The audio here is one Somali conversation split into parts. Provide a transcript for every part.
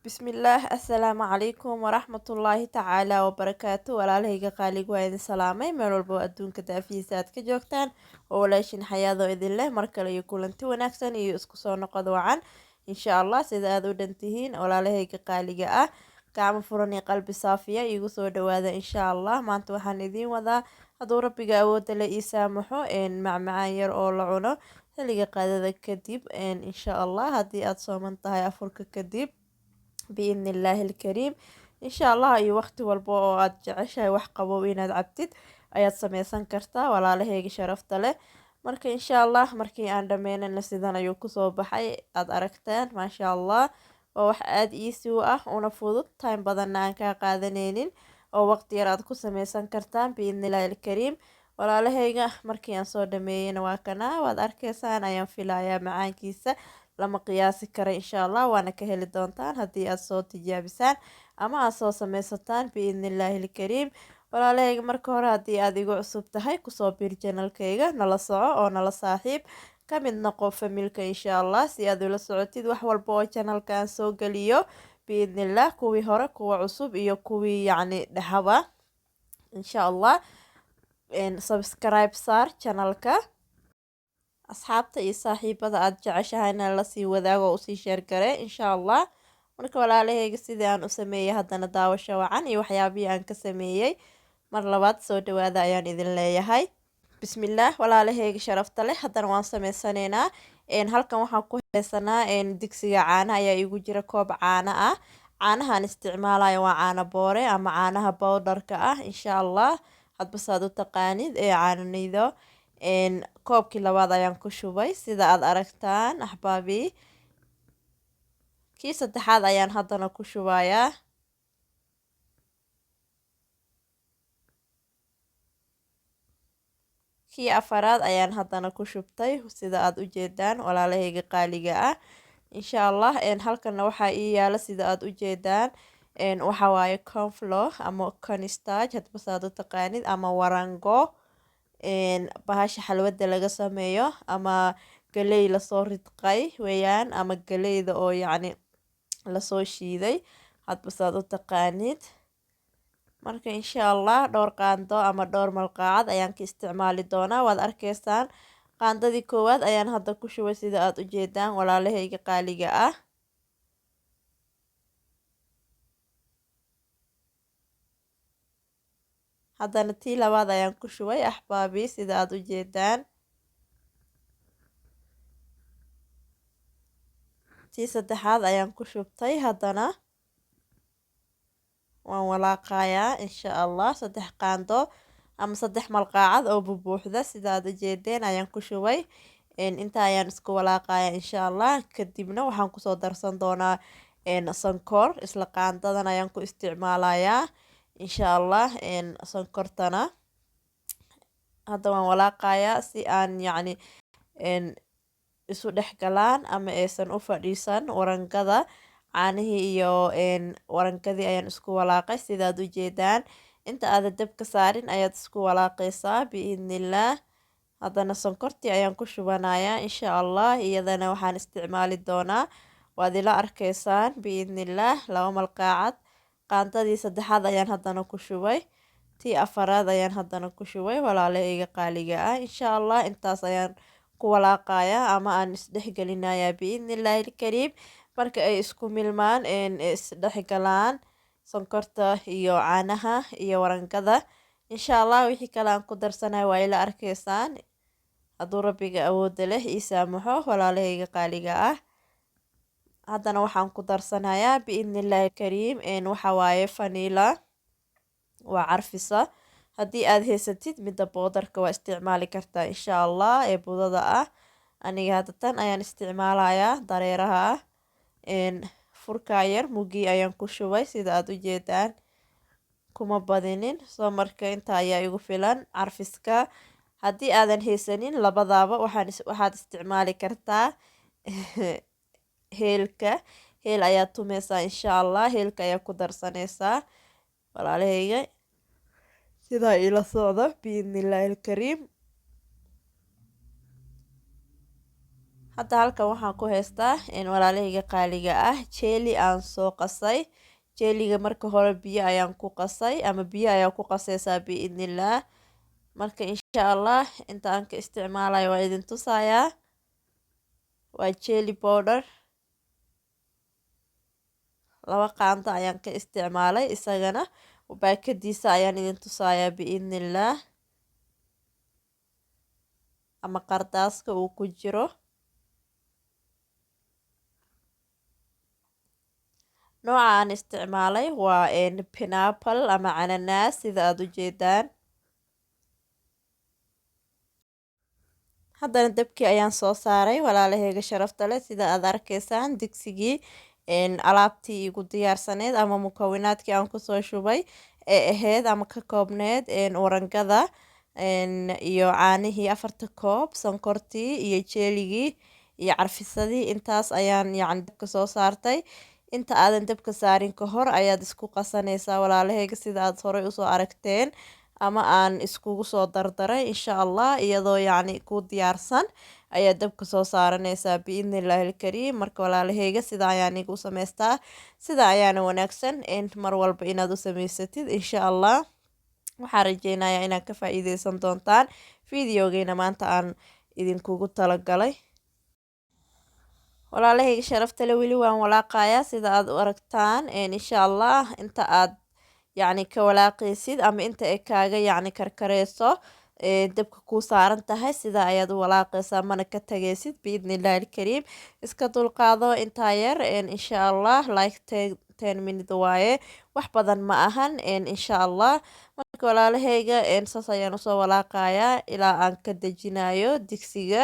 Bismillaah assalaamu calaykum waraxmatullaahi tacaala wabarakaatu walaalahayga qaaliga waa idin salaamay meel walba oo adduunka daafihiisa aad ka joogtaan oo walaashin xayaadoo idin leh mar kale iyo kulanti wanaagsan iyo isku soo noqod wacan insha allah sida aad u dhantihiin walaalahayga qaaliga ah gacmo furan iyo qalbi saafiya igu soo dhawaada insha allah maanta waxaan idiin wadaa hadduu rabbiga awoodda la ii saamaxo macmacaan yar oo la cuno xilliga qaadada kadib insha allah haddii aad sooman tahay afurka kadib biidni illaahi alkariim insha allah iyo waqti walba oo aad jeceshahay wax qabow inaad cabtid ayaad sameysan kartaa walaalahayga sharafta leh marka insha allah markii aan dhammeynana sidan ayuu kusoo baxay aad aragteen maasha allah waa wax aada easy u ah una fudud time badanna aan kaa qaadaneynin oo waqti yar aad ku sameysan kartaan biidni illaahi alkariim walaalahayga markii aan soo dhameeyeyna waa kanaa waad arkaysaan ayaan filayaa macaankiisa lama qiyaasi kara insha allah waana ka heli doontaan haddii aad soo tijaabisaan ama aad soo sameysataan biidni illaahi alkariim walaalahayga marka hore haddii aad igu cusub tahay kusoo biir janalkayga nala soco oo nala saaxiib ka mid noqo familka insha allah si aad ula socotid wax walba oo janalkan soo geliyo biidnillaah kuwii hore kuwa cusub iyo kuwii yacni dhexaba insha allah subscribe saar janalka asxaabta iyo saaxiibada aad jeceshahayna lasii wadaago oo usii sheergare insha allah marka walaalahayga sidii aan u sameeyey haddana daawasho wacan iyo waxyaabihii aan ka sameeyey mar labaad soo dhawaada ayaan idin leeyahay bismillaah walaalahayga sharafta leh haddana waan sameysaneynaa halkan waxaan ku haysanaa digsiga caana ayaa igu jira koob caano ah caanahaan isticmaalayo waa caano boore ama caanaha bowdharka ah insha allah hadba saad u taqaanid caananaydo koobkii labaad ayaan ku shubay sida aad aragtaan axbaabii kii saddexaad ayaan haddana ku shubayaa kii afaraad ayaan haddana ku shubtay sida aad u jeedaan walaalahayga qaaliga ah insha allah halkana waxaa ii yaala sida aad u jeedaan waxa waaye conflow ama cornstarch hadba saad u taqaanid ama warango bahasha xalwada laga sameeyo ama galey lasoo ridqay weeyaan ama galeyda oo yacni lasoo shiiday hadba saad u taqaanid marka insha allah dhowr qaando ama dhowr malqaacad ayaan ka isticmaali doonaa waad arkaysaan qaandadii koowaad ayaan hadda ku shubay sida aad u jeedaan walaalahayga qaaliga ah haddana tii labaad ayaan ku shubay axbaabii sida aad u jeedaan tii saddexaad ayaan ku shubtay haddana waan walaaqayaa insha allah 3 qaando ama 3 malqaacad oo bubuuxda sida aad u jeedeen ayaan ku shubay inta ayaan isku walaaqayaa insha allah kadibna waxaan kusoo darsan doonaa sonkor isla qaandadan ayaan ku isticmaalayaa insha allah sonkortana hadda waan walaaqayaa si aan yacni isu dhex galaan ama aysan u fadhiisan warangada caanihii iyo warangadii ayaan isku walaaqay sidaad u jeedaan inta aada dabka saarin ayaad isku walaaqaysaa biidnillaah haddana sonkortii ayaan ku shubanayaa insha allah iyadana waxaan isticmaali doonaa waad ila arkaysaan biidnillaah 2 malqaacad qaandadii saddexaad ayaan haddana ku shubay tii afaraad ayaan haddana ku shubay walaalahayga qaaliga ah insha allah intaas ayaan ku walaaqayaa ama aan isdhexgelinayaa biidnillaahi alkariim marka ay isku milmaan isdhexgalaan sonkorta iyo caanaha iyo warangada insha allah wixii kale aan ku darsanayo waa ila arkaysaan hadduu rabbiga awoodda leh ii saamaxo walaalahayga qaaliga ah haddana waxaan ku darsanayaa biidnillaahi alkariim waxa waaye vanilla waa carfisa haddii aad haysatid midda boodarka waa isticmaali kartaa insha allah ee budada ah aniga hadda tan ayaan isticmaalayaa dareeraha ah furkaa yar mugii ayaan ku shubay sida aad u jeedaan kuma badinin soo marka inta ayaa igu filan carfiska haddii aadan haysanin labadaaba waxaad isticmaali kartaa heelka heel ayaa tumeysaa insha allah heelka ayaa ku darsanaysaa walaalahayga sidaa ila socda biidnillaahi alkariim hadda halkan waxaan ku haystaa walaalahayga qaaliga ah jeeli aan soo qasay. jeeliga marka hore biyo ayaan ku qasay ama biyo ayaa ku qasaysaa biidnillaah. marka insha allah inta aan ka isticmaalayo waa idin tusayaa. waa jeeli powder 2 qaando ayaan ka isticmaalay isagana baakadiisa ayaan idin tusayaa biidnillaah ama qardaaska uu ku jiro. nooca aan isticmaalay waa pineapple ama cananaas sida aad u jeedaan. haddana dabkii ayaan soo saaray walaalahayga sharafta leh sida aad arkaysaan digsigii alaabtii igu diyaarsaneed ama mukawinaadkii aan kusoo shubay ee ahayd ama ka koobneed warangada iyo caanihii 4 koob, sonkortii iyo jeeligii iyo carfisadii. intaas ayaan yacni dabka soo saartay. inta aadan dabka saarin ka hor ayaad isku qasanaysaa walaalahayga sida aad horey usoo aragteen ama aan iskugu soo dardaray insha allah iyadoo yacni ku diyaarsan ayaa dabka soo saaranaysaa biidnillaahi alkariim. marka walaalahayga sida ayaan igu samaystaa, sida ayaana wanaagsan mar walba inaad u samaysatid insha allah. waxaan rajeynayaa inaad ka faa'iideysan doontaan videogeena maanta aan idinkugu talagalay. walaalahayga sharafta leh weli waan walaaqayaa sida aad u aragtaan insha allah inta aad yacni ka walaaqaysid ama inta ay kaaga yacni karkareyso dabka kuu saaran tahay sida ayaad u walaaqaysaa mana ka tagaysid biidnillahi alkariim. iska dulqaado intaa yar insha allah like 10 minute waaye wax badan ma ahan insha allah. marka walaalahayga saas ayaan usoo walaaqayaa ilaa aan ka dejinayo digsiga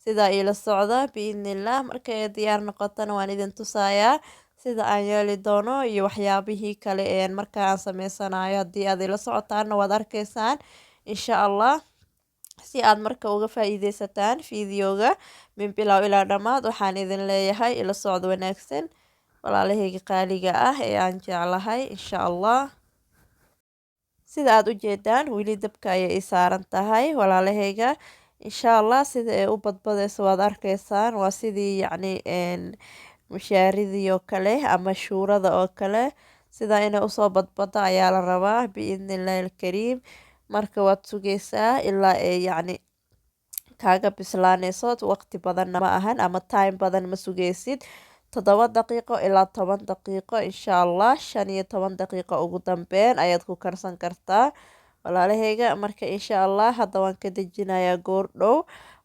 sidaa ila socda biidnillaah. markay diyaar noqotana waan idin tusayaa sida aan yeeli doono iyo waxyaabihii kale marka aan sameysanayo. haddii aad ila socotaana waad arkaysaan insha allah si aad marka uga faa'iideysataan videoga min bilow ilaa dhammaad. waxaan idin leeyahay ila socdo wanaagsan walaalahayga qaaliga ah ee aan jeclahay insha allah. sida aad u jeedaan weli dabka ayay ii saaran tahay walaalahayga insha allah. sida ay u badbadayso waad arkaysaan waa sidii yacni mushaaridii oo kale ama shuurada oo kale sida inay usoo badbado ayaa la rabaa biidnillahi alkariim. marka waad sugaysaa ilaa ay yacni kaaga bislaanayso. waqti badanna ma ahan ama time badan ma sugaysid 7 daqiiqo ilaa 10 daqiiqo insha allah. 15 daqiiqo ugu dambeyn ayaad ku karsan kartaa walaalahayga. marka insha allah hadda waan ka dejinayaa goor dhow.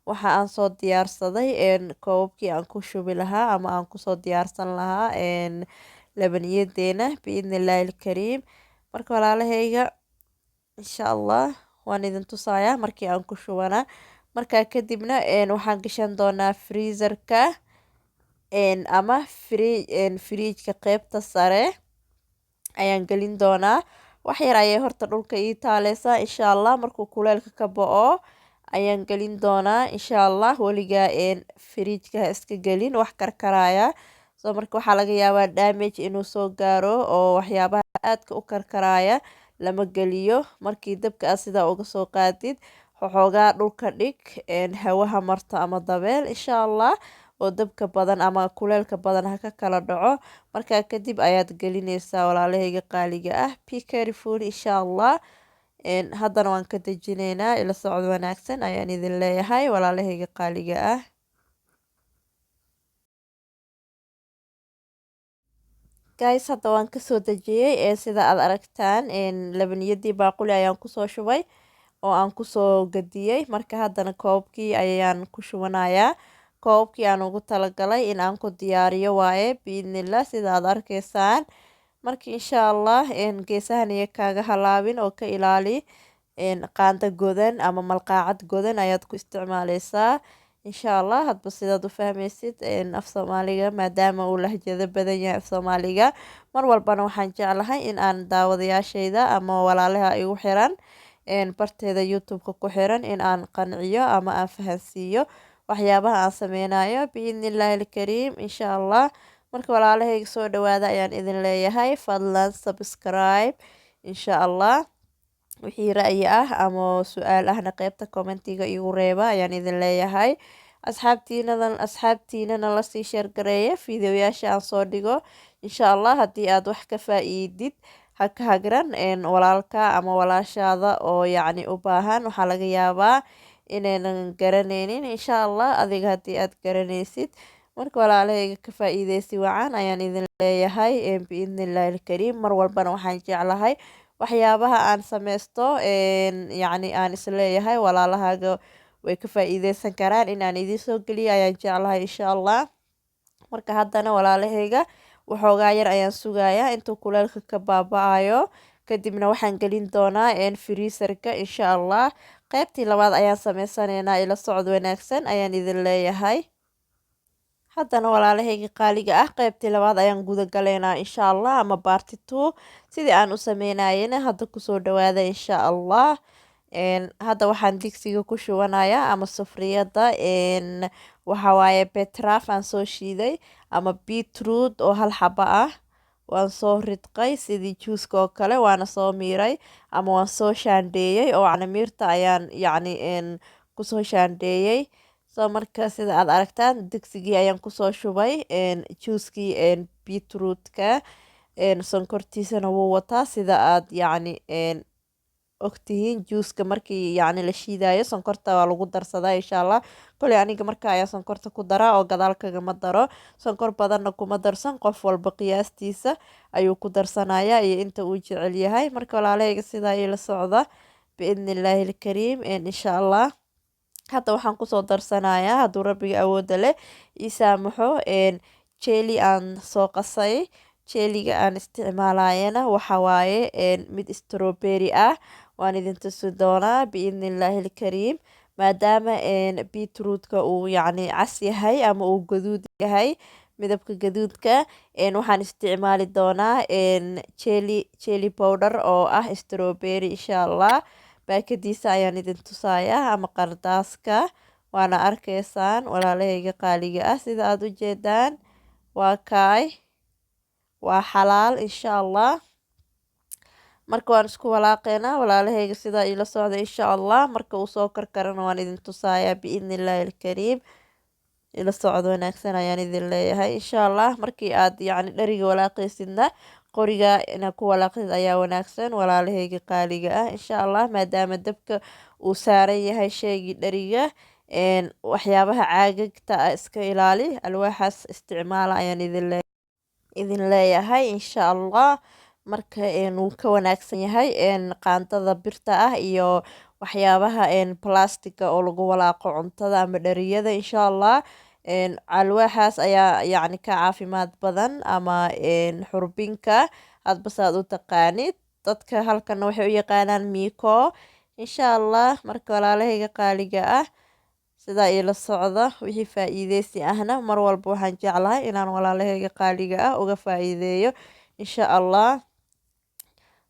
waxa aan soo diyaarsaday koobabkii aan ku shubi lahaa ama aan kusoo diyaarsan lahaa labaniyadeena biidnillahi alkariim. marka walaalahayga insha allah waan idin tusayaa markii aan ku shubana. markaa kadibna waxaan gashan doonaa freezerka ama fridge-ka qeybta sare ayaan gelin doonaa. wax yar ayay horta dhulka ii taaleysaa insha allah. markuu kuleelka ka bo-o ayaan gelin doonaa insha allah. weligaa fridge-ka ha iska gelin wax karkaraya soo marka waxaa laga yaabaa damage inuu soo gaaro oo waxyaabaha aadka u karkaraya lama geliyo. markii dabka aad sidaa uga soo qaadid waxoogaa dhulka dhig hawaha marto ama dabeel insha allah oo dabka badan ama kuleelka badan ha ka kala dhaco. markaa kadib ayaad gelinaysaa walaalahayga qaaliga ah. be careful insha allah. haddana waan ka dejinaynaa ila socod wanaagsan ayaan idin leeyahay walaalahayga qaaliga ah. guys hadda waan kasoo dejiyey sida aad aragtaan labaniyadii baaquli ayaan kusoo shubay oo aan kusoo gadiyey. marka haddana koobkii ayaan ku shubanayaa. koobkii aan ugu talagalay in aan ku diyaariyo waaye biidnillaah sida aad arkaysaan. marka insha allah geesahan iyo kaaga halaabin oo ka ilaali qaando godan ama malqaacad godan ayaad ku isticmaaleysaa insha allah. hadba sidaad u fahmaysid af soomaaliga maadaama uu lahjado badan yahay af soomaaliga. mar walbana waxaan jeclahay in aan daawadayaashayda ama walaalaha igu xiran barteeda youtube-ka ku xiran in aan qanciyo ama aan fahansiiyo waxyaabaha aan sameynayo biidnillahi alkariim insha allah. marka walaalahayga soo dhawaada ayaan idin leeyahay fadlan subscribe insha allah. wixii ra'yi ah ama su-aal ahna qeybta commentiga igu reeba ayaan idin leeyahay. asxaabtiinana lasii sheergareeya fiidiyoyaasha aan soo dhigo. Insha allah haddii aad wax ka faa-iidid ha ka hagran walaalka ama walaashaada oo yacni u baahan, waxaa laga yaabaa inaynan garaneynin. Insha allah adiga haddii aad garanaysid, marka walaalahayga ka faa-iideysi wacan ayaan idin leeyahay biidnillaahi ilkariim. Mar walbana waxaan jeclahay waxyaabaha aan sameysto yacni aan isleeyahay walaalahaaga way ka faa-iideysan karaan inaan idiin soo geliyo ayaan jeclahay insha allah. Marka haddana walaalahayga waxoogaa yar ayaan sugayaa intuu kuleelka ka baaba-ayo, kadibna waxaan gelin doonaa freezerka insha allah. Qaybtii labaad ayaan sameysaneynaa, ila socod wanaagsan ayaan idin leeyahay. haddana walaalahayga qaaliga ah qaybtii labaad ayaan guda galeynaa insha allah, ama baarti 2 sidii aan u sameynayena hadda kusoo dhawaada insha allah. hadda waxaan digsiga ku shubanayaa ama sufriyada waxa waaye betraf aan soo shiiday ama beetroot oo hal xaba ah, waan soo ridqay sidii juuska oo kale, waana soo miiray ama waan soo shaandheeyey oo canamirta ayaan yacni kusoo shaandheeyey. so marka sida aad aragtaan digsigii ayaan kusoo shubay juuskii beetrootka, sonkortiisana wuu wataa sida aad yacni ogtihiin. juuska markii yacni la shiidayo sonkorta waa lagu darsadaa insha allah. koley aniga marka ayaa sonkorta ku daraa oo gadaal kagama daro, sonkor badanna kuma darsan, qof walba qiyaastiisa ayuu ku darsanayaa iyo inta uu jecel yahay. marka walaalahayga sidaa ila socda biidnillaahi ilkariim insha allah. hadda waxaan kusoo darsanayaa hadduu rabbiga awooda leh ii saamaxo jeeli aan soo qasay. jeeliga aan isticmaalayana waxa waaye mid strawberry ah, waan idin tusi doonaa biidnillaahi ilkariim. maadaama beetrootka uu yacni cas yahay ama uu gaduud yahay, midabka gaduudka, waxaan isticmaali doonaa jelly powder oo ah strawberry insha allah. baakadiisa ayaan idin tusayaa ama qardaaska, waana arkaysaan walaalahayga qaaliga ah sida aad u jeedaan. waa kaay, waa xalaal insha allah. marka waan isku walaaqeynaa walaalahayga sidaa ila socda insha allah. marka uu soo karkarana waan idin tusayaa biidnillaahi ilkariim. ila socod wanaagsan ayaan idin leeyahay insha allah. markii aad yacni dheriga walaaqaysidna qoriga inaad ku walaaqid ayaa wanaagsan walaalahayga qaaliga ah insha allah, maadaama dabka uu saaran yahay sheegii dheriga. waxyaabaha caagagta ah iska ilaali, alwaaxaas isticmaala ayaan idin leeyahay insha allah. marka wuu ka wanaagsan yahay qaandada birta ah iyo waxyaabaha plastiga oo lagu walaaqo cuntada ama dheriyada insha allah. alwaaxaas ayaa yacni ka caafimaad badan ama xurbinka, hadba saad u taqaanid. dadka halkana waxay u yaqaanaan miiko insha allah. marka walaalahayga qaaliga ah sidaa ila socda, wixii faa-iideysi ahna mar walba waxaan jeclahay inaan walaalahayga qaaliga ah uga faa-iideeyo insha allah.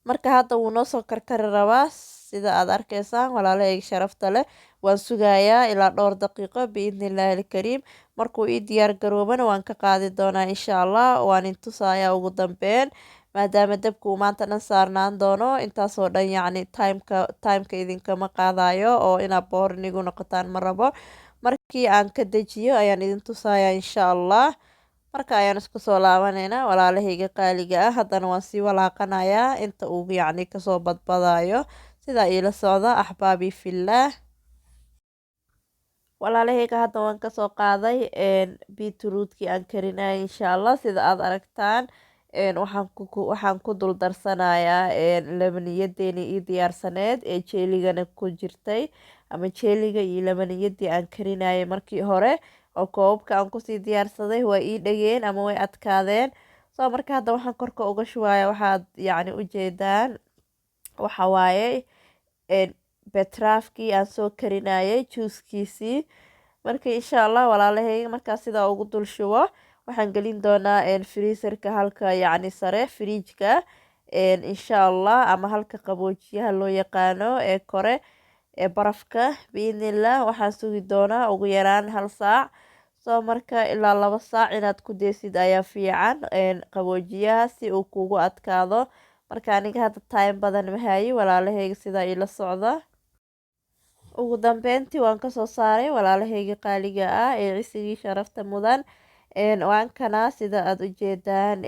marka hadda wuu noo soo karkari rabaa sida aad arkaysaan walaalahayga sharafta leh. waan sugayaa ilaa dhowr daqiiqo biidnillaahi ilkariim. markuu ii diyaar garoobana waan ka qaadi doonaa insha allah, waan intusayaa ugu dambeyn, maadaama dabka uu maanta dhan saarnaan doono intaasoo dhan yacni timeka idinkama qaadayo oo inaad boorin igu noqotaan ma rabo. markii aan ka dejiyo ayaan idin tusayaa insha allah. marka ayaan isku soo laabaneynaa walaalahayga qaaliga ah. haddana waan sii walaaqanayaa inta uu yacni kasoo badbadayo. sidaa iila socda axbaabii fillaah. walaalahayga hadda waan kasoo qaaday beetrootkii aan karinayay insha allah. sida aad aragtaan waxaan ku dul darsanayaa labaniyadeeni ii diyaarsaneed ee jeeligana ku jirtay, ama jeeliga iyo labaniyadii aan karinayay markii hore oo koobabka aan kusii diyaarsaday waa ii dhageen ama way adkaadeen. so marka hadda waxaan korka uga shubaya, waxaad yacni ujeedaan waxa waaye betrafkii aan soo karinayay juuskiisii. marka insha allah walaalahayga markaas sidaa ugu dul shubo waxaan gelin doonaa freezerka halka yacni sare fridjka insha allah, ama halka qaboojiyaha loo yaqaano ee kore ee barafka biidnillah. waxaan sugi doonaa ugu yaraan 1 saac. so marka ilaa 2 saac inaad ku deysid ayaa fiican qaboojiyaha si uu kugu adkaado. marka aniga hadda time badan ma hayi walaalahayga sidaa ila socda. ugu dambeyntii waan kasoo saaray walaalahayga qaaliga ah ee cisigii sharafta mudan. Waankana sida aad ujeedaan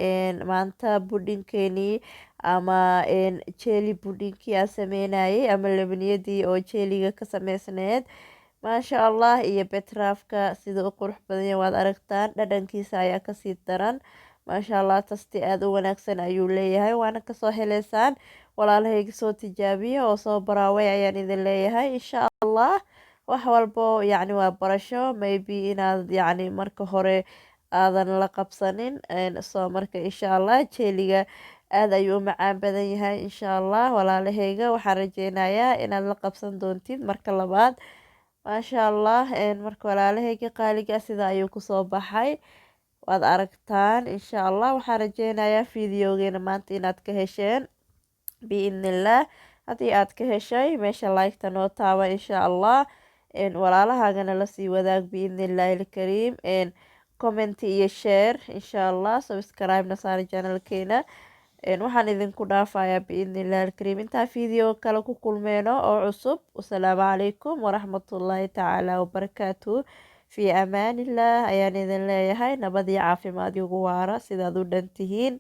maanta budhinkeenii ama jeeli budhinkii aan sameynayay ama labaniyadii oo jeeliga ka sameysneed. maasha allah, iyo betraafka sida u qurux badanya waad aragtaan, dhadhankiisa ayaa kasii daran. maasha allah, tasti aada u wanaagsan ayuu leeyahay, waana kasoo heleysaan. walaalahayga soo tijaabiya oo soo baraaway ayaan idin leeyahay. insha allah wax walbo yacni waa barasho, maybe inaad yacni marka hore aadan la qabsanin. soo marka insha allah jeeliga aada ayuu u macaan badan yahay. insha allah walaalahayga waxaan rajeynayaa inaad la qabsan doontid marka labaad. maasha allah, marka walaalahayga qaaliga sida ayuu kusoo baxay, waad aragtaan. insha allah waxaan rajeynayaa videogeena maanta inaad ka hesheen biidnillaah. haddii aad ka heshay meesha like-ta noo taaba insha allah. walaalahaagana lasii wadaag biidnillaahi ilkariim. comment iyo share insha allah. subscribe na saara channelkeena. waxaan idinku dhaafayaa biidnillahi ilkariim intaa video kale ku kulmeyno oo cusub. wasalaamu calaykum waraxmatullaahi tacaala wabarakaatu. fii amaanillaah ayaan idin leeyahay. nabad iyo caafimaad igu waara sidaad u dhan tihiin.